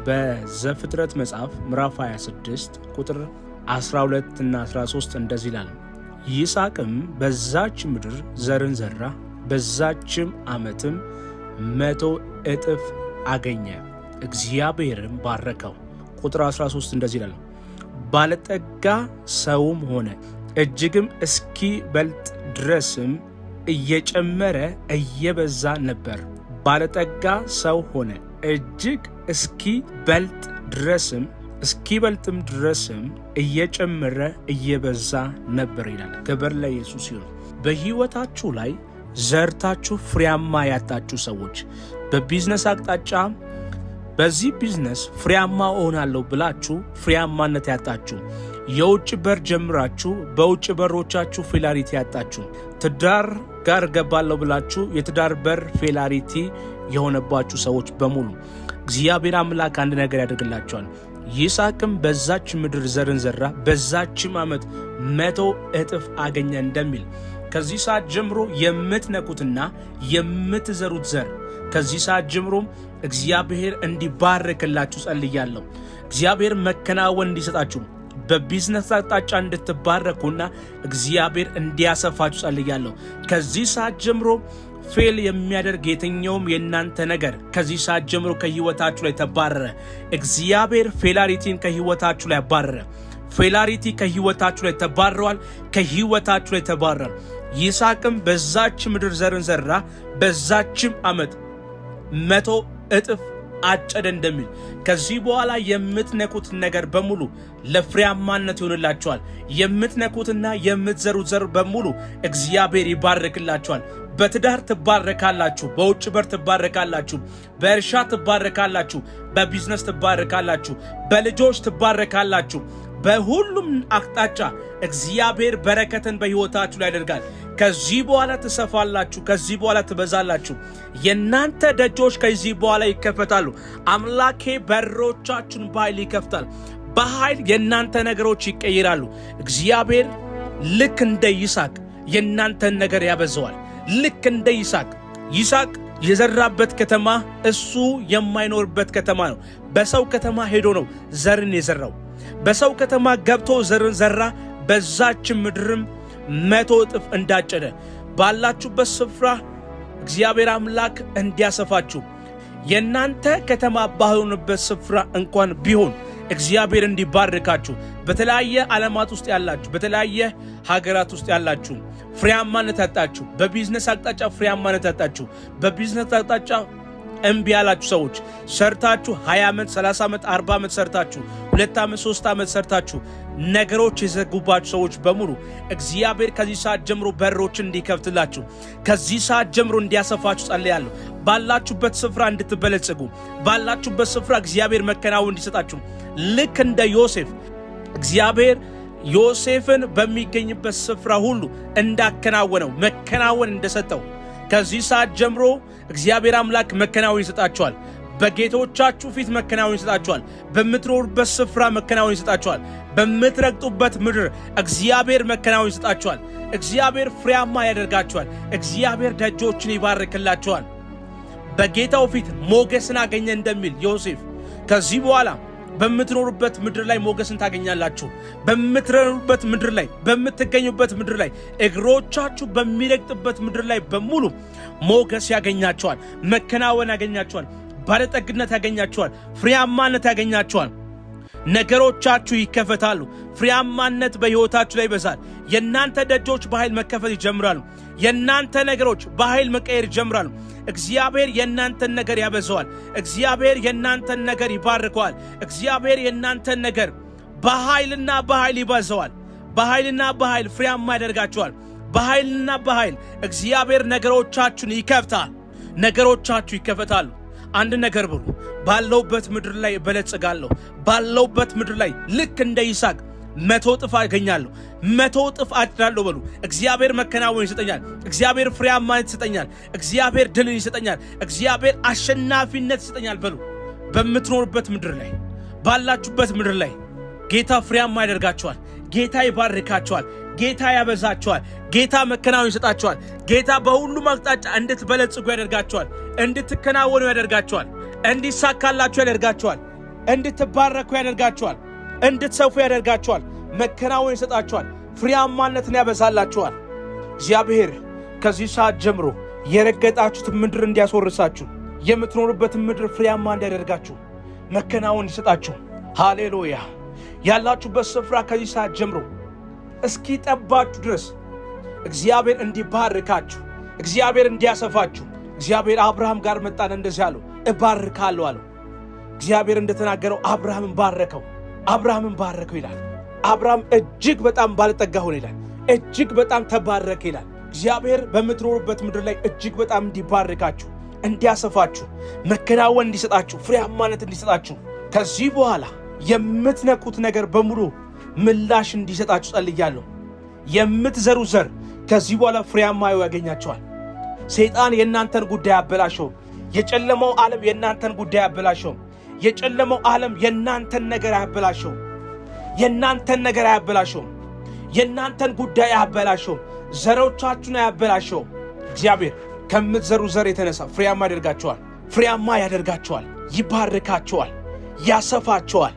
በዘፍጥረት መጽሐፍ ምዕራፍ 26 ቁጥር 12 እና 13 እንደዚህ ይላል። ይስሐቅም በዛች ምድር ዘርን ዘራ፣ በዛችም ዓመትም 100 እጥፍ አገኘ፣ እግዚአብሔርም ባረከው። ቁጥር 13 እንደዚህ ይላል። ባለጠጋ ሰውም ሆነ፣ እጅግም እስኪበልጥ ድረስም እየጨመረ እየበዛ ነበር። ባለጠጋ ሰው ሆነ፣ እጅግ እስኪበልጥም ድረስም እየጨመረ እየበዛ ነበር ይላል። ክብር ለኢየሱስ ይሁን። በሕይወታችሁ ላይ ዘርታችሁ ፍሬያማ ያጣችሁ ሰዎች፣ በቢዝነስ አቅጣጫ በዚህ ቢዝነስ ፍሬያማ እሆናለሁ ብላችሁ ፍሬያማነት ያጣችሁ፣ የውጭ በር ጀምራችሁ በውጭ በሮቻችሁ ፌላሪቲ ያጣችሁ፣ ትዳር ጋር ገባለሁ ብላችሁ የትዳር በር ፌላሪቲ የሆነባችሁ ሰዎች በሙሉ እግዚአብሔር አምላክ አንድ ነገር ያደርግላችኋል። ይስሐቅም በዛች ምድር ዘርን ዘራ፣ በዛችም ዓመት 100 እጥፍ አገኘ እንደሚል ከዚህ ሰዓት ጀምሮ የምትነኩትና የምትዘሩት ዘር ከዚህ ሰዓት ጀምሮ እግዚአብሔር እንዲባረክላችሁ ጸልያለሁ። እግዚአብሔር መከናወን እንዲሰጣችሁ፣ በቢዝነስ አቅጣጫ እንድትባረኩና እግዚአብሔር እንዲያሰፋችሁ ጸልያለሁ። ከዚህ ሰዓት ጀምሮ ፌል የሚያደርግ የትኛውም የእናንተ ነገር ከዚህ ሰዓት ጀምሮ ከሕይወታችሁ ላይ ተባረረ። እግዚአብሔር ፌላሪቲን ከሕይወታችሁ ላይ አባረረ። ፌላሪቲ ከሕይወታችሁ ላይ ተባረዋል። ከሕይወታችሁ ላይ ተባረረ። ይስሐቅም በዛች ምድር ዘርን ዘራ፣ በዛችም ዓመት 100 እጥፍ አጨደ እንደሚል ከዚህ በኋላ የምትነኩት ነገር በሙሉ ለፍሬያማነት ይሆንላችኋል። የምትነኩትና የምትዘሩት ዘር በሙሉ እግዚአብሔር ይባርክላችኋል። በትዳር ትባረካላችሁ፣ በውጭ በር ትባረካላችሁ፣ በእርሻ ትባረካላችሁ፣ በቢዝነስ ትባረካላችሁ፣ በልጆች ትባረካላችሁ። በሁሉም አቅጣጫ እግዚአብሔር በረከትን በሕይወታችሁ ላይ ያደርጋል። ከዚህ በኋላ ትሰፋላችሁ፣ ከዚህ በኋላ ትበዛላችሁ። የእናንተ ደጆች ከዚህ በኋላ ይከፈታሉ። አምላኬ በሮቻችሁን በኃይል ይከፍታል። በኃይል የእናንተ ነገሮች ይቀይራሉ። እግዚአብሔር ልክ እንደ ይስሐቅ የእናንተን ነገር ያበዛዋል። ልክ እንደ ይስሐቅ የዘራበት ከተማ እሱ የማይኖርበት ከተማ ነው። በሰው ከተማ ሄዶ ነው ዘርን የዘራው። በሰው ከተማ ገብቶ ዘርን ዘራ። በዛች ምድርም 100 እጥፍ እንዳጨደ ባላችሁበት ስፍራ እግዚአብሔር አምላክ እንዲያሰፋችሁ፣ የእናንተ ከተማ ባልሆነበት ስፍራ እንኳን ቢሆን እግዚአብሔር እንዲባርካችሁ፣ በተለያየ ዓለማት ውስጥ ያላችሁ፣ በተለያየ ሀገራት ውስጥ ያላችሁ ፍሬያማነት ያጣችሁ፣ በቢዝነስ አቅጣጫ ፍሬያማነት ያጣችሁ፣ በቢዝነስ አቅጣጫ እምቢ ያላችሁ ሰዎች ሰርታችሁ 20 ዓመት 30 ዓመት 40 ዓመት ሰርታችሁ 2 ዓመት 3 ዓመት ሰርታችሁ ነገሮች የዘጉባችሁ ሰዎች በሙሉ እግዚአብሔር ከዚህ ሰዓት ጀምሮ በሮችን እንዲከፍትላችሁ፣ ከዚህ ሰዓት ጀምሮ እንዲያሰፋችሁ ጸልያለሁ። ባላችሁበት ስፍራ እንድትበለጽጉ፣ ባላችሁበት ስፍራ እግዚአብሔር መከናወን እንዲሰጣችሁ፣ ልክ እንደ ዮሴፍ እግዚአብሔር ዮሴፍን በሚገኝበት ስፍራ ሁሉ እንዳከናወነው መከናወን እንደሰጠው ከዚህ ሰዓት ጀምሮ እግዚአብሔር አምላክ መከናወን ይሰጣችኋል። በጌቶቻችሁ ፊት መከናወን ይሰጣችኋል። በምትኖሩበት ስፍራ መከናወን ይሰጣችኋል። በምትረግጡበት ምድር እግዚአብሔር መከናወን ይሰጣችኋል። እግዚአብሔር ፍሬያማ ያደርጋችኋል። እግዚአብሔር ደጆችን ይባርክላችኋል። በጌታው ፊት ሞገስን አገኘ እንደሚል ዮሴፍ ከዚህ በኋላ በምትኖሩበት ምድር ላይ ሞገስን ታገኛላችሁ። በምትኖሩበት ምድር ላይ፣ በምትገኙበት ምድር ላይ፣ እግሮቻችሁ በሚረግጥበት ምድር ላይ በሙሉ ሞገስ ያገኛችኋል። መከናወን ያገኛችኋል። ባለጠግነት ያገኛችኋል። ፍሬያማነት ያገኛችኋል። ነገሮቻችሁ ይከፈታሉ። ፍሬያማነት በሕይወታችሁ ላይ ይበዛል። የእናንተ ደጆች በኃይል መከፈት ይጀምራሉ። የእናንተ ነገሮች በኃይል መቀየር ይጀምራሉ። እግዚአብሔር የእናንተን ነገር ያበዛዋል። እግዚአብሔር የእናንተን ነገር ይባርከዋል። እግዚአብሔር የእናንተን ነገር በኃይልና በኃይል ይባዘዋል። በኃይልና በኃይል ፍሬያማ ያደርጋችኋል። በኃይልና በኃይል እግዚአብሔር ነገሮቻችሁን ይከፍታል። ነገሮቻችሁ ይከፈታሉ። አንድ ነገር ብሉ፣ ባለውበት ምድር ላይ እበለጽጋለሁ። ባለውበት ምድር ላይ ልክ እንደ ይስሐቅ 100 እጥፍ አገኛለሁ፣ 100 እጥፍ አጭዳለሁ በሉ። እግዚአብሔር መከናወን ይሰጠኛል። እግዚአብሔር ፍሬያማነት ይሰጠኛል። እግዚአብሔር ድልን ይሰጠኛል። እግዚአብሔር አሸናፊነት ይሰጠኛል በሉ። በምትኖርበት ምድር ላይ፣ ባላችሁበት ምድር ላይ ጌታ ፍሬያማ ያደርጋችኋል። ጌታ ይባርካችኋል። ጌታ ያበዛችኋል። ጌታ መከናወን ይሰጣችኋል። ጌታ በሁሉም አቅጣጫ እንድትበለጽጉ ያደርጋችኋል። እንድትከናወኑ ያደርጋችኋል። እንዲሳካላችሁ ያደርጋችኋል። እንድትባረኩ ያደርጋችኋል። እንድትሰፉ ያደርጋችኋል። መከናወን ይሰጣችኋል። ፍሬያማነትን ያበዛላችኋል። እግዚአብሔር ከዚህ ሰዓት ጀምሮ የረገጣችሁት ምድር እንዲያስወርሳችሁ፣ የምትኖሩበትን ምድር ፍሬያማ እንዲያደርጋችሁ፣ መከናወን ይሰጣችሁ። ሃሌሉያ። ያላችሁበት ስፍራ ከዚህ ሰዓት ጀምሮ እስኪ ጠባችሁ ድረስ እግዚአብሔር እንዲባርካችሁ፣ እግዚአብሔር እንዲያሰፋችሁ። እግዚአብሔር አብርሃም ጋር መጣን፣ እንደዚህ አለው፣ እባርካለሁ አለው። እግዚአብሔር እንደተናገረው አብርሃምን ባረከው ይላል። አብርሃም እጅግ በጣም ባለጠጋ ሆነ ይላል። እጅግ በጣም ተባረከ ይላል። እግዚአብሔር በምትኖሩበት ምድር ላይ እጅግ በጣም እንዲባርካችሁ፣ እንዲያሰፋችሁ፣ መከናወን እንዲሰጣችሁ፣ ፍሬያማነት እንዲሰጣችሁ፣ ከዚህ በኋላ የምትነቁት ነገር በሙሉ ምላሽ እንዲሰጣችሁ ጸልያለሁ። የምትዘሩ ዘር ከዚህ በኋላ ፍሬያማ ያገኛቸዋል። ሰይጣን የእናንተን ጉዳይ አበላሸውም። የጨለመው ዓለም የእናንተን ጉዳይ አበላሸውም። የጨለመው ዓለም የእናንተን ነገር አያበላሸውም። የእናንተን ነገር አያበላሸውም። የእናንተን ጉዳይ አያበላሸውም። ዘሮቻችሁን አያበላሸውም። እግዚአብሔር ከምትዘሩ ዘር የተነሳ ፍሬያማ ያደርጋቸዋል። ፍሬያማ ያደርጋቸዋል። ይባርካቸዋል። ያሰፋቸዋል።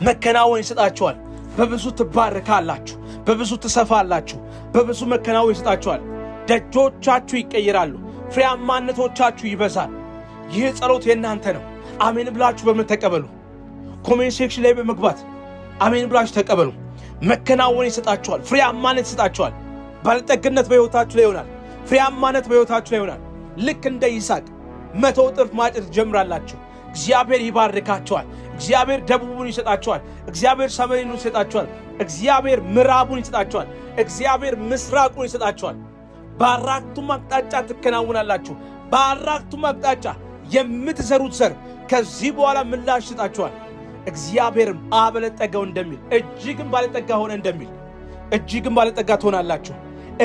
መከናወን ይሰጣቸዋል። በብዙ ትባርካላችሁ። በብዙ ትሰፋላችሁ። በብዙ መከናወን ይሰጣችኋል። ደጆቻችሁ ይቀየራሉ። ፍሬያማነቶቻችሁ ይበዛል። ይህ ጸሎት የእናንተ ነው። አሜን ብላችሁ በመተቀበሉ ኮሜንት ሴክሽን ላይ በመግባት አሜን ብላችሁ ተቀበሉ። መከናወን ይሰጣችኋል። ፍሬያማነት ይሰጣችኋል። ባለጠግነት በሕይወታችሁ ላይ ይሆናል። ፍሬያማነት በሕይወታችሁ ላይ ይሆናል። ልክ እንደ ይስሐቅ 100 እጥፍ ማጨድ ትጀምራላችሁ። እግዚአብሔር ይባርካችኋል። እግዚአብሔር ደቡቡን ይሰጣችኋል። እግዚአብሔር ሰሜኑን ይሰጣችኋል። እግዚአብሔር ምዕራቡን ይሰጣችኋል። እግዚአብሔር ምስራቁን ይሰጣችኋል። በአራቱም አቅጣጫ ትከናውናላችሁ። በአራቱም አቅጣጫ የምትዘሩት ዘር ከዚህ በኋላ ምላሽ ይሰጣችኋል። እግዚአብሔርም አበለጠገው እንደሚል እጅግም ባለጠጋ ሆነ እንደሚል እጅግም ባለጠጋ ትሆናላችሁ።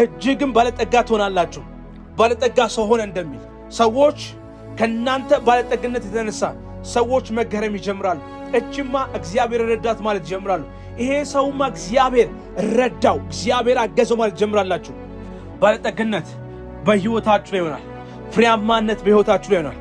እጅግም ባለጠጋ ትሆናላችሁ። ባለጠጋ ሰው ሆነ እንደሚል ሰዎች ከእናንተ ባለጠግነት የተነሳ ሰዎች መገረም ይጀምራሉ። እችማ እግዚአብሔር ረዳት ማለት ይጀምራሉ። ይሄ ሰውማ እግዚአብሔር ረዳው፣ እግዚአብሔር አገዘው ማለት ይጀምራላችሁ። ባለጠግነት በሕይወታችሁ ላይ ይሆናል። ፍሬያማነት በሕይወታችሁ ላይ ይሆናል።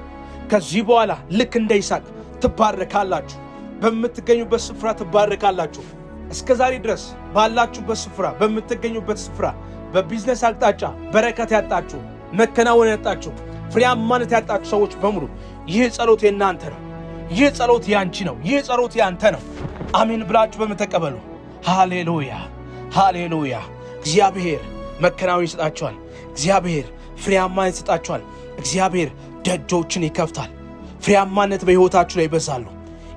ከዚህ በኋላ ልክ እንደ ይስሐቅ ትባረካላችሁ። በምትገኙበት ስፍራ ትባረካላችሁ። እስከ ዛሬ ድረስ ባላችሁበት ስፍራ፣ በምትገኙበት ስፍራ በቢዝነስ አቅጣጫ በረከት ያጣችሁ፣ መከናወን ያጣችሁ፣ ፍሬያማነት ያጣችሁ ሰዎች በሙሉ ይህ ጸሎት የእናንተ ነው። ይህ ጸሎት ያንቺ ነው። ይህ ጸሎት ያንተ ነው። አሜን ብላችሁ በመተቀበሉ ሃሌሉያ፣ ሃሌሉያ። እግዚአብሔር መከናወን ይሰጣችኋል። እግዚአብሔር ፍሬያማነት ይሰጣችኋል። እግዚአብሔር ደጆችን ይከፍታል። ፍሬያማነት በሕይወታችሁ ላይ ይበዛሉ።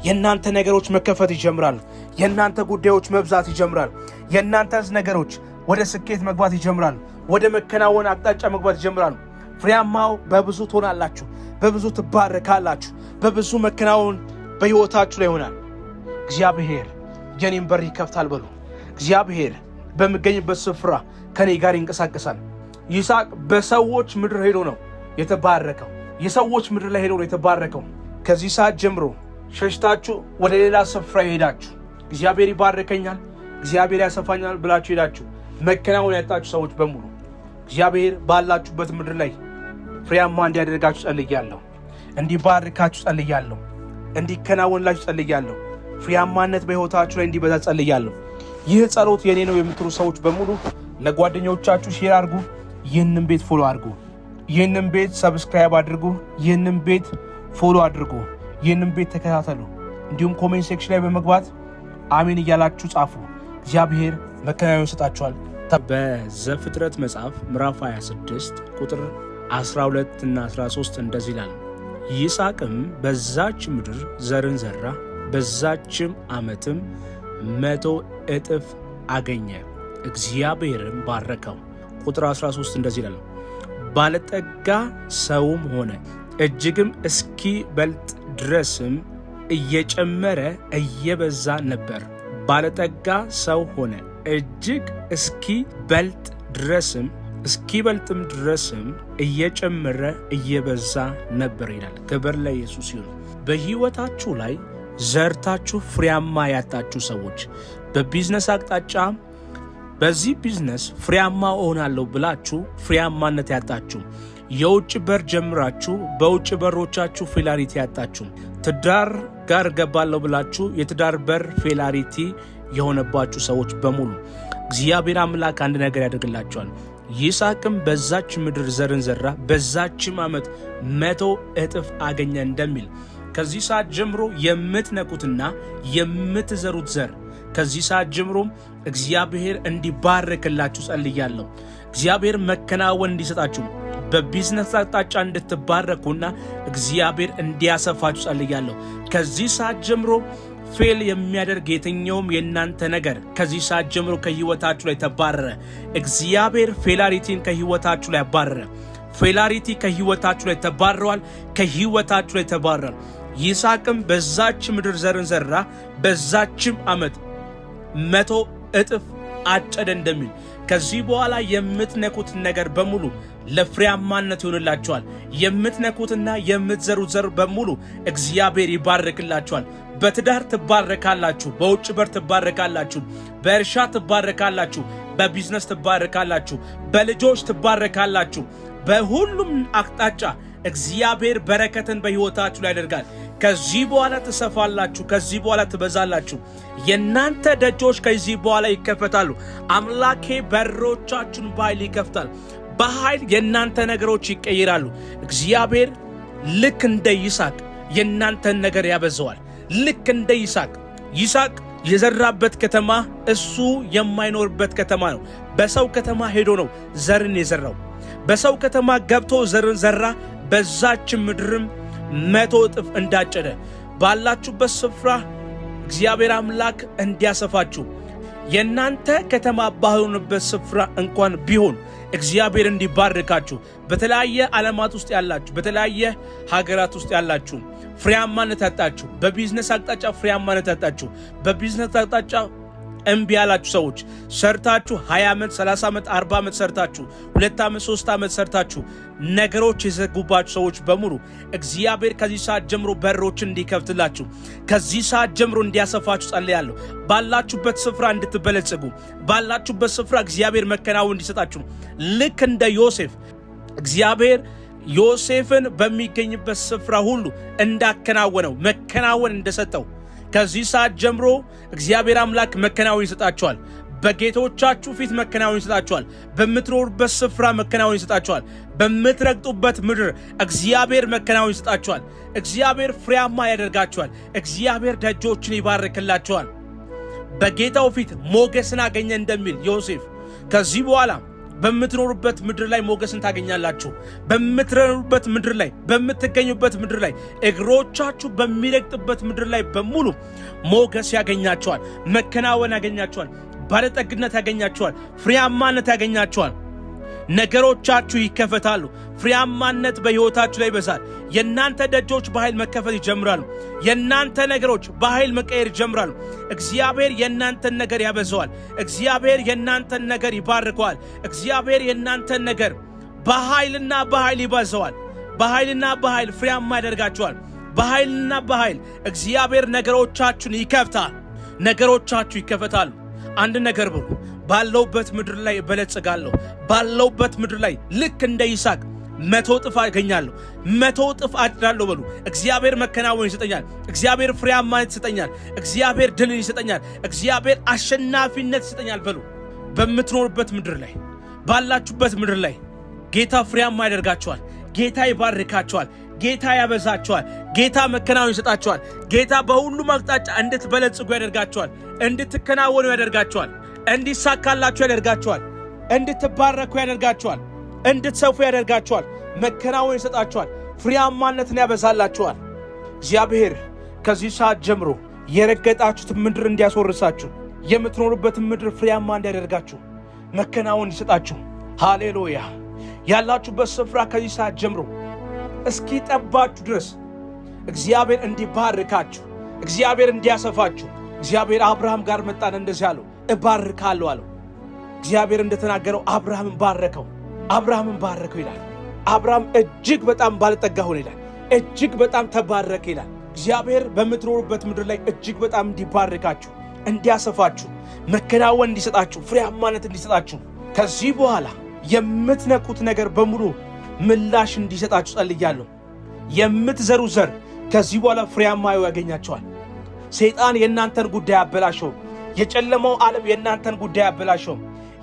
የእናንተ ነገሮች መከፈት ይጀምራሉ። የእናንተ ጉዳዮች መብዛት ይጀምራሉ። የእናንተ ነገሮች ወደ ስኬት መግባት ይጀምራሉ። ወደ መከናወን አቅጣጫ መግባት ይጀምራሉ። ፍሬያማው በብዙ ትሆናላችሁ። በብዙ ትባረካላችሁ። በብዙ መከናወን በሕይወታችሁ ላይ ይሆናል። እግዚአብሔር የኔን በር ይከፍታል በሉ። እግዚአብሔር በሚገኝበት ስፍራ ከኔ ጋር ይንቀሳቀሳል። ይስሐቅ በሰዎች ምድር ሄዶ ነው የተባረከው። የሰዎች ምድር ላይ ሄዶ ነው የተባረከው። ከዚህ ሰዓት ጀምሮ ሸሽታችሁ ወደ ሌላ ስፍራ ይሄዳችሁ እግዚአብሔር ይባርከኛል፣ እግዚአብሔር ያሰፋኛል ብላችሁ ሄዳችሁ መከናወን ያጣችሁ ሰዎች በሙሉ እግዚአብሔር ባላችሁበት ምድር ላይ ፍሬያማ እንዲያደርጋችሁ ጸልያለሁ። እንዲባርካችሁ ጸልያለሁ። እንዲከናወንላችሁ ጸልያለሁ። ፍሬያማነት በሕይወታችሁ ላይ እንዲበዛ ጸልያለሁ። ይህ ጸሎት የኔ ነው የምትሉ ሰዎች በሙሉ ለጓደኞቻችሁ ሼር አድርጉ። ይህንን ቤት ፎሎ አድርጉ። ይህንን ቤት ሰብስክራይብ አድርጉ። ይህንን ቤት ፎሎ አድርጉ። ይህንን ቤት ተከታተሉ። እንዲሁም ኮሜንት ሴክሽን ላይ በመግባት አሜን እያላችሁ ጻፉ። እግዚአብሔር መከናወን ይሰጣችኋል። በዘፍጥረት መጽሐፍ ምዕራፍ 26 ቁጥር 12 እና 13 እንደዚህ ይላል። ይስሐቅም በዛች ምድር ዘርን ዘራ፣ በዛችም ዓመትም 100 እጥፍ አገኘ፣ እግዚአብሔርም ባረከው። ቁጥር 13 እንደዚህ ይላል። ባለጠጋ ሰውም ሆነ፣ እጅግም እስኪበልጥ ድረስም እየጨመረ እየበዛ ነበር። ባለጠጋ ሰው ሆነ፣ እጅግ እስኪበልጥም ድረስም እየጨመረ እየበዛ ነበር ይላል። ክብር ለኢየሱስ ይሁን። በሕይወታችሁ ላይ ዘርታችሁ ፍሬያማ ያጣችሁ ሰዎች፣ በቢዝነስ አቅጣጫ በዚህ ቢዝነስ ፍሬያማ እሆናለሁ ብላችሁ ፍሬያማነት ያጣችሁ፣ የውጭ በር ጀምራችሁ በውጭ በሮቻችሁ ፊላሪቲ ያጣችሁ፣ ትዳር ጋር ገባለሁ ብላችሁ የትዳር በር ፌላሪቲ የሆነባችሁ ሰዎች በሙሉ እግዚአብሔር አምላክ አንድ ነገር ያደርግላችኋል። ይስሐቅም በዛች ምድር ዘርን ዘራ፣ በዛችም ዓመት 100 እጥፍ አገኘ እንደሚል ከዚህ ሰዓት ጀምሮ የምትነኩትና የምትዘሩት ዘር ከዚህ ሰዓት ጀምሮ እግዚአብሔር እንዲባርክላችሁ ጸልያለሁ። እግዚአብሔር መከናወን እንዲሰጣችሁ በቢዝነስ አቅጣጫ እንድትባረኩና እግዚአብሔር እንዲያሰፋችሁ ጸልያለሁ። ከዚህ ሰዓት ጀምሮ ፌል የሚያደርግ የትኛውም የእናንተ ነገር ከዚህ ሰዓት ጀምሮ ከህይወታችሁ ላይ ተባረረ። እግዚአብሔር ፌላሪቲን ከህይወታችሁ ላይ አባረረ። ፌላሪቲ ከህይወታችሁ ላይ ተባረዋል። ከህይወታችሁ ላይ ተባረረ። ይስሐቅም በዛች ምድር ዘርን ዘራ፣ በዛችም ዓመት 100 እጥፍ አጨደ እንደሚል ከዚህ በኋላ የምትነኩት ነገር በሙሉ ለፍሬያማነት ይሆንላችኋል። የምትነኩትና የምትዘሩት ዘር በሙሉ እግዚአብሔር ይባርክላችኋል። በትዳር ትባረካላችሁ፣ በውጭ በር ትባረካላችሁ፣ በእርሻ ትባረካላችሁ፣ በቢዝነስ ትባረካላችሁ፣ በልጆች ትባረካላችሁ። በሁሉም አቅጣጫ እግዚአብሔር በረከትን በሕይወታችሁ ላይ ያደርጋል። ከዚህ በኋላ ትሰፋላችሁ፣ ከዚህ በኋላ ትበዛላችሁ። የእናንተ ደጆች ከዚህ በኋላ ይከፈታሉ። አምላኬ በሮቻችሁን በኃይል ይከፍታል። በኃይል የእናንተ ነገሮች ይቀይራሉ። እግዚአብሔር ልክ እንደ ይስሐቅ የእናንተን ነገር ያበዛዋል። ልክ እንደ ይስሐቅ የዘራበት ከተማ እሱ የማይኖርበት ከተማ ነው። በሰው ከተማ ሄዶ ነው ዘርን የዘራው። በሰው ከተማ ገብቶ ዘርን ዘራ። በዛች ምድርም 100 እጥፍ እንዳጨደ ባላችሁበት ስፍራ እግዚአብሔር አምላክ እንዲያሰፋችሁ የእናንተ ከተማ ባልሆነበት ስፍራ እንኳን ቢሆን እግዚአብሔር እንዲባርካችሁ በተለያየ ዓለማት ውስጥ ያላችሁ፣ በተለያየ ሀገራት ውስጥ ያላችሁ ፍሬያማነት ያጣችሁ፣ በቢዝነስ አቅጣጫ ፍሬያማነት ያጣችሁ፣ በቢዝነስ አቅጣጫ እምቢ ያላችሁ ሰዎች ሰርታችሁ 20 ዓመት 30 ዓመት 40 ዓመት ሰርታችሁ 2 ዓመት 3 ዓመት ሰርታችሁ ነገሮች የዘጉባችሁ ሰዎች በሙሉ እግዚአብሔር ከዚህ ሰዓት ጀምሮ በሮችን እንዲከፍትላችሁ ከዚህ ሰዓት ጀምሮ እንዲያሰፋችሁ ጸልያለሁ። ባላችሁበት ስፍራ እንድትበለጽጉ፣ ባላችሁበት ስፍራ እግዚአብሔር መከናወን እንዲሰጣችሁ ልክ እንደ ዮሴፍ እግዚአብሔር ዮሴፍን በሚገኝበት ስፍራ ሁሉ እንዳከናወነው መከናወን እንደሰጠው ከዚህ ሰዓት ጀምሮ እግዚአብሔር አምላክ መከናወን ይሰጣችኋል። በጌቶቻችሁ ፊት መከናወን ይሰጣችኋል። በምትኖሩበት ስፍራ መከናወን ይሰጣችኋል። በምትረግጡበት ምድር እግዚአብሔር መከናወን ይሰጣችኋል። እግዚአብሔር ፍሬያማ ያደርጋችኋል። እግዚአብሔር ደጆችን ይባርክላችኋል። በጌታው ፊት ሞገስን አገኘ እንደሚል ዮሴፍ ከዚህ በኋላ በምትኖሩበት ምድር ላይ ሞገስን ታገኛላችሁ። በምትኖሩበት ምድር ላይ፣ በምትገኙበት ምድር ላይ፣ እግሮቻችሁ በሚረግጥበት ምድር ላይ በሙሉ ሞገስ ያገኛችኋል። መከናወን ያገኛችኋል። ባለጠግነት ያገኛችኋል። ፍሬያማነት ያገኛችኋል። ነገሮቻችሁ ይከፈታሉ። ፍሬያማነት በሕይወታችሁ ላይ ይበዛል። የእናንተ ደጆች በኃይል መከፈት ይጀምራሉ። የእናንተ ነገሮች በኃይል መቀየር ይጀምራሉ። እግዚአብሔር የእናንተን ነገር ያበዛዋል። እግዚአብሔር የእናንተን ነገር ይባርከዋል። እግዚአብሔር የእናንተን ነገር በኃይልና በኃይል ይባዘዋል። በኃይልና በኃይል ፍሬያማ ያደርጋችኋል። በኃይልና በኃይል እግዚአብሔር ነገሮቻችሁን ይከፍታል። ነገሮቻችሁ ይከፈታሉ። አንድ ነገር ብሉ፣ ባለውበት ምድር ላይ እበለጽጋለሁ። ባለውበት ምድር ላይ ልክ እንደ ይስሐቅ 100 እጥፍ አገኛለሁ፣ 100 እጥፍ አጭዳለሁ በሉ። እግዚአብሔር መከናወን ይሰጠኛል። እግዚአብሔር ፍሬያማነት ይሰጠኛል። እግዚአብሔር ድልን ይሰጠኛል። እግዚአብሔር አሸናፊነት ይሰጠኛል በሉ። በምትኖሩበት ምድር ላይ፣ ባላችሁበት ምድር ላይ ጌታ ፍሬያማ ያደርጋችኋል። ጌታ ይባርካችኋል። ጌታ ያበዛችኋል። ጌታ መከናወን ይሰጣችኋል። ጌታ በሁሉም አቅጣጫ እንድትበለጽጉ ያደርጋችኋል። እንድትከናወኑ ያደርጋችኋል። እንዲሳካላችሁ ያደርጋችኋል። እንድትባረኩ ያደርጋችኋል። እንድትሰፉ ያደርጋችኋል። መከናወን ይሰጣችኋል። ፍሬያማነትን ያበዛላችኋል። እግዚአብሔር ከዚህ ሰዓት ጀምሮ የረገጣችሁትን ምድር እንዲያስወርሳችሁ፣ የምትኖሩበትን ምድር ፍሬያማ እንዲያደርጋችሁ፣ መከናወን ይሰጣችሁ። ሃሌሉያ! ያላችሁበት ስፍራ ከዚህ ሰዓት ጀምሮ እስኪ ጠባችሁ ድረስ እግዚአብሔር እንዲባርካችሁ፣ እግዚአብሔር እንዲያሰፋችሁ። እግዚአብሔር አብርሃም ጋር መጣን፣ እንደዚህ አለው፣ እባርካለሁ አለው። እግዚአብሔር እንደተናገረው አብርሃምን ባረከው። አብርሃምን ባረከው ይላል። አብርሃም እጅግ በጣም ባለጠጋ ሆነ ይላል። እጅግ በጣም ተባረከ ይላል። እግዚአብሔር በምትኖሩበት ምድር ላይ እጅግ በጣም እንዲባርካችሁ፣ እንዲያሰፋችሁ፣ መከናወን እንዲሰጣችሁ፣ ፍሬያማነት እንዲሰጣችሁ ከዚህ በኋላ የምትነቁት ነገር በሙሉ ምላሽ እንዲሰጣችሁ ጸልያለሁ። የምትዘሩ ዘር ከዚህ በኋላ ፍሬያማ ያገኛቸዋል። ሰይጣን የእናንተን ጉዳይ አበላሸው። የጨለመው ዓለም የእናንተን ጉዳይ አበላሸው።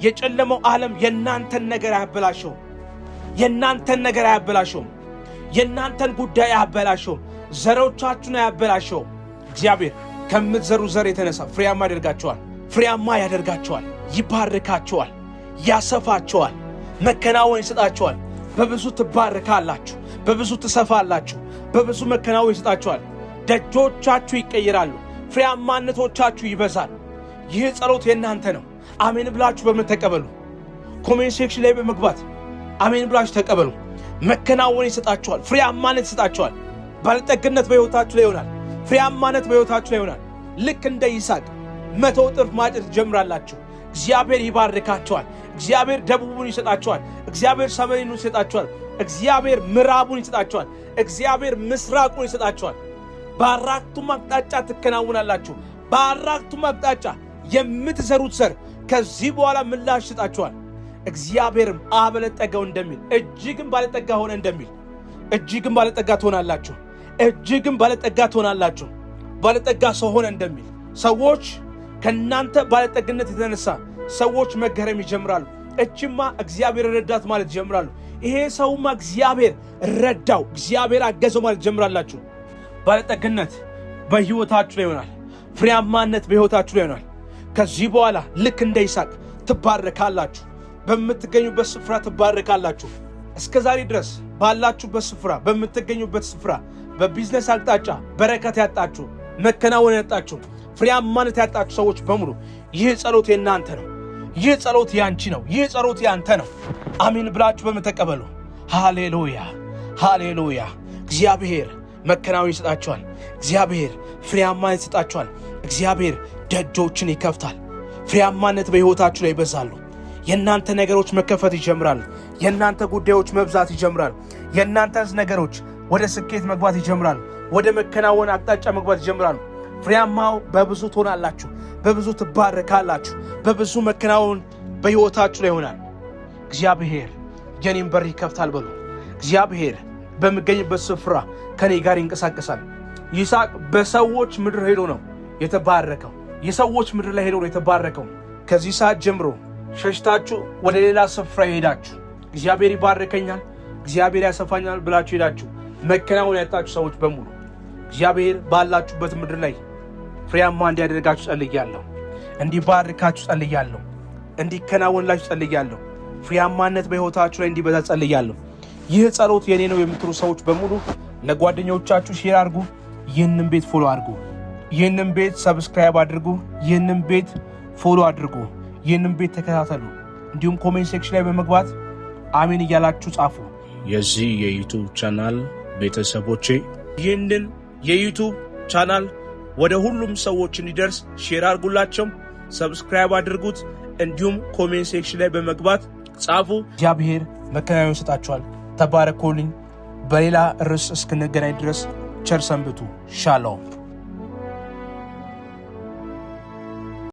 የጨለመው ዓለም የእናንተን ነገር አያበላሸው። የእናንተን ነገር አያበላሸው። የእናንተን ጉዳይ አያበላሸው። ዘሮቻችሁን አያበላሸው። እግዚአብሔር ከምትዘሩ ዘር የተነሳ ፍሬያማ ያደርጋቸዋል። ፍሬያማ ያደርጋቸዋል። ይባርካቸዋል። ያሰፋቸዋል። መከናወን ይሰጣቸዋል። በብዙ ትባርካላችሁ። በብዙ ትሰፋላችሁ። በብዙ መከናወን ይሰጣቸዋል። ደጆቻችሁ ይቀየራሉ። ፍሬያማነቶቻችሁ ይበዛል። ይህ ጸሎት የእናንተ ነው። አሜን ብላችሁ በመተቀበሉ ኮሜንት ሴክሽን ላይ በመግባት አሜን ብላችሁ ተቀበሉ። መከናወን ይሰጣችኋል። ፍሬያማነት ይሰጣችኋል። ባለጠግነት በሕይወታችሁ ላይ ይሆናል። ፍሬያማነት በሕይወታችሁ ላይ ይሆናል። ልክ እንደ ይስሐቅ 100 እጥፍ ማጨድ ትጀምራላችሁ። እግዚአብሔር ይባርካችኋል። እግዚአብሔር ደቡቡን ይሰጣችኋል። እግዚአብሔር ሰሜኑን ይሰጣችኋል። እግዚአብሔር ምዕራቡን ይሰጣችኋል። እግዚአብሔር ምስራቁን ይሰጣችኋል። በአራቱም አቅጣጫ ትከናውናላችሁ። በአራቱም አቅጣጫ የምትዘሩት ዘር ከዚህ በኋላ ምላሽ ይሰጣችኋል። እግዚአብሔርም አበለጠገው እንደሚል እጅግም ባለጠጋ ሆነ እንደሚል እጅግም ባለጠጋ ትሆናላችሁ። እጅግም ባለጠጋ ትሆናላችሁ። ባለጠጋ ሰው ሆነ እንደሚል ሰዎች ከእናንተ ባለጠግነት የተነሳ ሰዎች መገረም ይጀምራሉ። እችማ እግዚአብሔር ረዳት ማለት ይጀምራሉ። ይሄ ሰውማ እግዚአብሔር ረዳው፣ እግዚአብሔር አገዘው ማለት ይጀምራላችሁ። ባለጠግነት በሕይወታችሁ ላይ ይሆናል። ፍሬያማነት በሕይወታችሁ ላይ ይሆናል። ከዚህ በኋላ ልክ እንደ ይስሐቅ ትባረካላችሁ። በምትገኙበት ስፍራ ትባረካላችሁ። እስከ ዛሬ ድረስ ባላችሁበት ስፍራ፣ በምትገኙበት ስፍራ በቢዝነስ አቅጣጫ በረከት ያጣችሁ፣ መከናወን ያጣችሁ፣ ፍሬያማነት ያጣችሁ ሰዎች በሙሉ ይህ ጸሎት የእናንተ ነው። ይህ ጸሎት ያንቺ ነው። ይህ ጸሎት ያንተ ነው። አሜን ብላችሁ በመተቀበሉ ሃሌሉያ፣ ሃሌሉያ። እግዚአብሔር መከናወን ይሰጣችኋል። እግዚአብሔር ፍሬያማነት ይሰጣችኋል። እግዚአብሔር ደጆችን ይከፍታል። ፍሬያማነት በሕይወታችሁ ላይ ይበዛሉ። የእናንተ ነገሮች መከፈት ይጀምራሉ። የእናንተ ጉዳዮች መብዛት ይጀምራሉ። የእናንተ ነገሮች ወደ ስኬት መግባት ይጀምራሉ። ወደ መከናወን አቅጣጫ መግባት ይጀምራሉ። ፍሬያማው በብዙ ትሆናላችሁ። በብዙ ትባረካላችሁ። በብዙ መከናወን በሕይወታችሁ ላይ ይሆናል። እግዚአብሔር የኔን በር ይከፍታል በሉ። እግዚአብሔር በሚገኝበት ስፍራ ከኔ ጋር ይንቀሳቀሳል። ይስሐቅ በሰዎች ምድር ሄዶ ነው የተባረከው። የሰዎች ምድር ላይ ሄዶ ነው የተባረከው። ከዚህ ሰዓት ጀምሮ ሸሽታችሁ ወደ ሌላ ስፍራ ሄዳችሁ እግዚአብሔር ይባርከኛል፣ እግዚአብሔር ያሰፋኛል ብላችሁ ሄዳችሁ መከናወን ያጣችሁ ሰዎች በሙሉ እግዚአብሔር ባላችሁበት ምድር ላይ ፍሬያማ እንዲያደርጋችሁ ጸልያለሁ። እንዲባርካችሁ ጸልያለሁ። እንዲከናወንላችሁ ጸልያለሁ። ፍሬያማነት በሕይወታችሁ ላይ እንዲበዛ ጸልያለሁ። ይህ ጸሎት የኔ ነው የምትሉ ሰዎች በሙሉ ለጓደኞቻችሁ ሼር አድርጉ። ይህንን ቤት ፎሎ አድርጉ። ይህንን ቤት ሰብስክራይብ አድርጉ። ይህንን ቤት ፎሎ አድርጉ። ይህንን ቤት ተከታተሉ። እንዲሁም ኮሜንት ሴክሽን ላይ በመግባት አሜን እያላችሁ ጻፉ። የዚህ የዩቱብ ቻናል ቤተሰቦቼ ይህንን የዩቱብ ቻናል ወደ ሁሉም ሰዎች እንዲደርስ ሼር አድርጉላቸው፣ ሰብስክራይብ አድርጉት። እንዲሁም ኮሜንት ሴክሽን ላይ በመግባት ጻፉ። እግዚአብሔር መከናወን ይሰጣችኋል። ተባረኩልኝ። በሌላ ርዕስ እስክንገናኝ ድረስ ቸር ሰንብቱ። ሻሎም